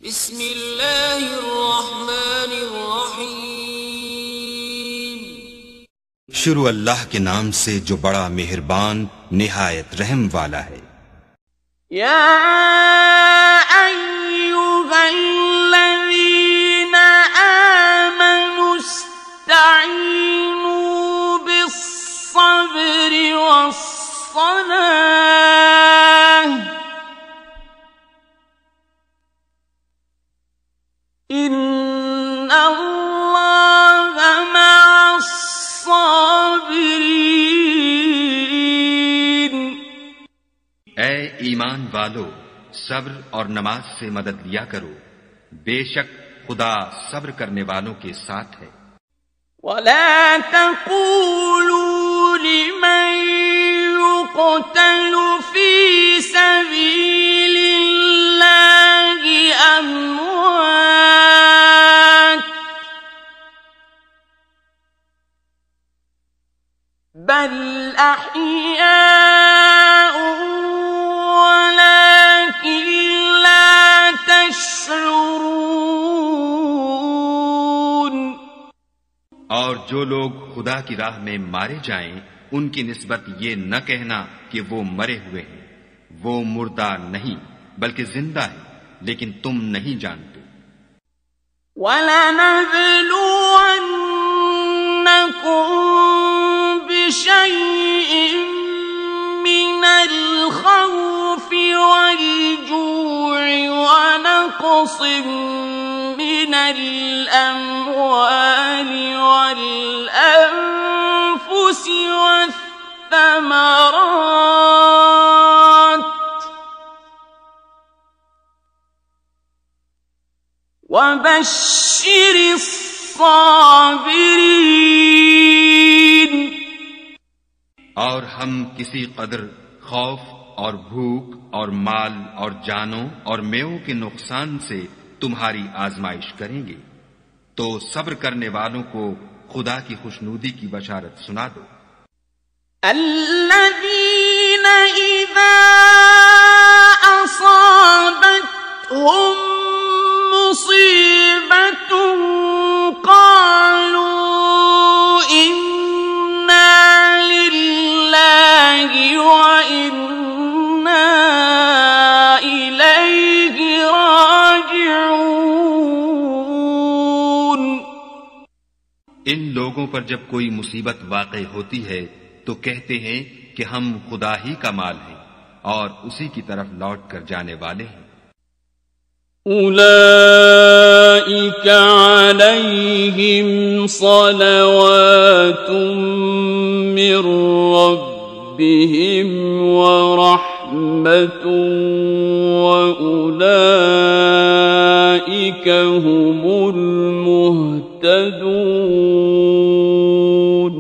بسم اللہ الرحمن الرحیم۔ شروع اللہ کے نام سے جو بڑا مہربان نہایت رحم والا ہے۔ یا ایھا الذین آمنوا استعینوا بالصبر والصلاۃ ان اللہ مع الصابرین۔ اے ایمان والو، صبر اور نماز سے مدد لیا کرو، بے شک خدا صبر کرنے والوں کے ساتھ ہے۔ ولا تقولوا لمن يقتل في سبيل الله أموات بل أحياء ولكن لا تشعرون۔ اور جو لوگ خدا کی راہ میں مارے جائیں ان کی نسبت یہ نہ کہنا کہ وہ مرے ہوئے ہیں، وہ مردہ نہیں بلکہ زندہ ہے، لیکن تم نہیں جانتے۔ وَلَنَبْلُوَنَّكُم بِشَيْءٍ مِّنَ الْخَوْفِ وَالْجُوعِ وَنَقْصٍ مِّنَ الْأَمْوَالِ وَالْأَنفُسِ وَالثَّمَرَاتِ وَبَشِّرِ الصَّابِرِينَ۔ اور ہم کسی قدر خوف اور بھوک اور مال اور جانوں اور میووں کے نقصان سے تمہاری آزمائش کریں گے، تو صبر کرنے والوں کو خدا کی خوشنودی کی بشارت سنا دو۔ الذین اذا اصابتهم مصیبۃ قالوا انا للہ وانا الیہ راجعون۔ ان لوگوں پر جب کوئی مصیبت واقع ہوتی ہے تو کہتے ہیں کہ ہم خدا ہی کا مال ہیں اور اسی کی طرف لوٹ کر جانے والے ہیں۔ اولئک علیہم صلوات من ربہم ورحمۃ واولئک هم المہتدون۔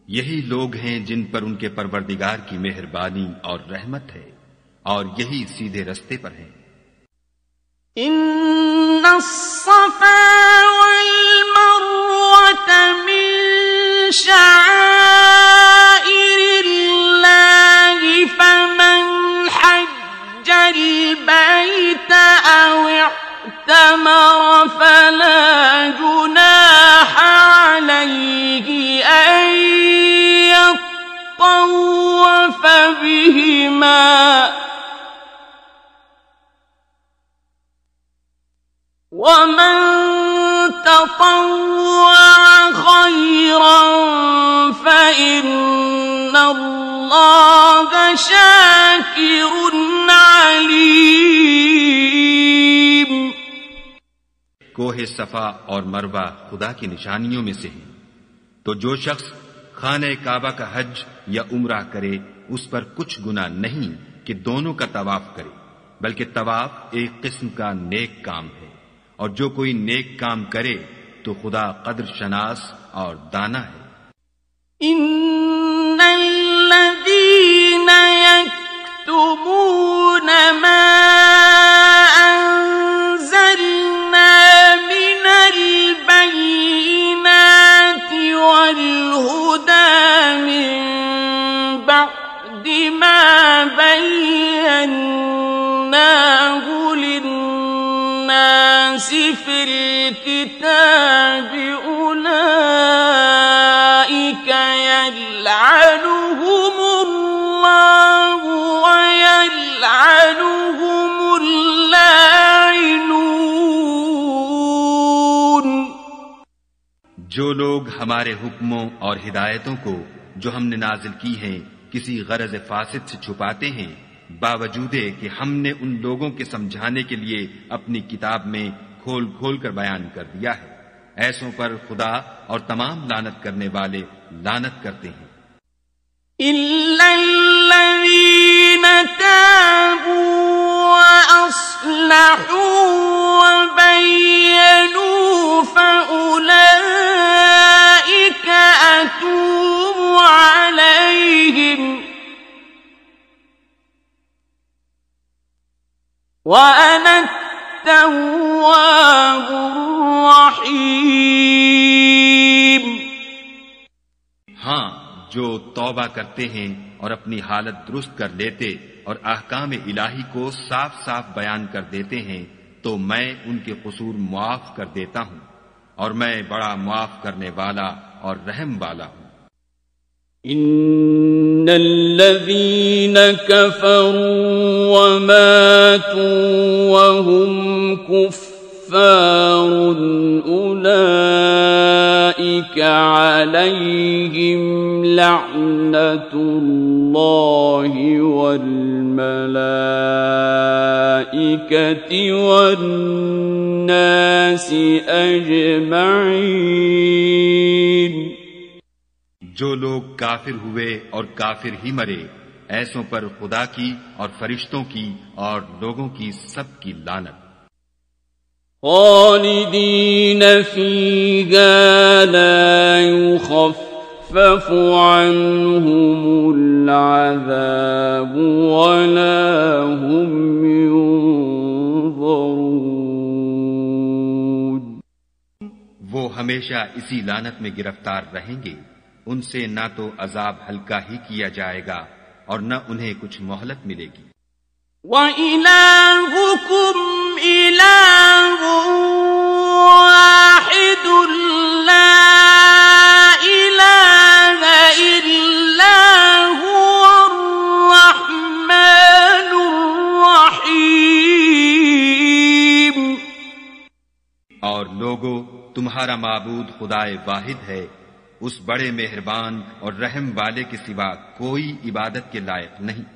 یہی لوگ ہیں جن پر ان کے پروردگار کی مہربانی اور رحمت ہے، اور یہی سیدھے رستے پر ہیں۔ ان الصفا والمروة من شعائر الله فمن حج البيت او اعتمر فلا جناح عليه ان يطوف بهما ومن تطوع خيرا فإن الله شاكر عليم۔ کوہ صفا اور مروہ خدا کی نشانیوں میں سے ہیں، تو جو شخص خانہ کعبہ کا حج یا عمرہ کرے اس پر کچھ گناہ نہیں کہ دونوں کا طواف کرے، بلکہ طواف ایک قسم کا نیک کام ہے، اور جو کوئی نیک کام کرے تو خدا قدر شناس اور دانا ہے۔ ان الذين يكتمون ما انزلنا من البينات والهدى من بعد ما بيناه للناس الناس في الكتاب أولئك يلعنهم الله ويلعنهم اللاعنون. جو لوگ ہمارے حکموں اور ہدایتوں کو جو ہم نے نازل کی ہیں کسی غرض فاسد سے چھپاتے ہیں، باوجود کہ ہم نے ان لوگوں کے سمجھانے کے لیے اپنی کتاب میں کھول کھول کر بیان کر دیا ہے، ایسوں پر خدا اور تمام لعنت کرنے والے لعنت کرتے ہیں. إِلَّا الَّذِينَ تَابُوا وَأَصْلَحُوا وَبَيَّنُوا فَأُولَئِكَ أَتُوبُ عَلَيْهِمْ وَأَنَا التَّوَّابُ الرَّحِيمُ. ہاں، جو توبہ کرتے ہیں اور اپنی حالت درست کر لیتے اور احکام الہی کو صاف صاف بیان کر دیتے ہیں تو میں ان کے قصور معاف کر دیتا ہوں، اور میں بڑا معاف کرنے والا اور رحم والا ہوں. إن الذين كفروا وماتوا وهم كفار أولئك عليهم لعنة الله والملائكة والناس أجمعين. جو لوگ کافر ہوئے اور کافر ہی مرے، ایسوں پر خدا کی اور فرشتوں کی اور لوگوں کی سب کی لعنت. خالدین فیہا لا یخفف عنہم العذاب ولا هم ينظرون. وہ ہمیشہ اسی لعنت میں گرفتار رہیں گے، ان سے نہ تو عذاب ہلکا ہی کیا جائے گا اور نہ انہیں کچھ مہلت ملے گی. وَإِلَٰهُكُمْ إِلَٰهٌ وَاحِدٌ لَا إِلَٰهَ إِلَّا هُوَ الرَّحْمَٰنُ الرَّحِيمُ. اور لوگو، تمہارا معبود خدائے واحد ہے، اس بڑے مہربان اور رحم والے کے سوا کوئی عبادت کے لائق نہیں.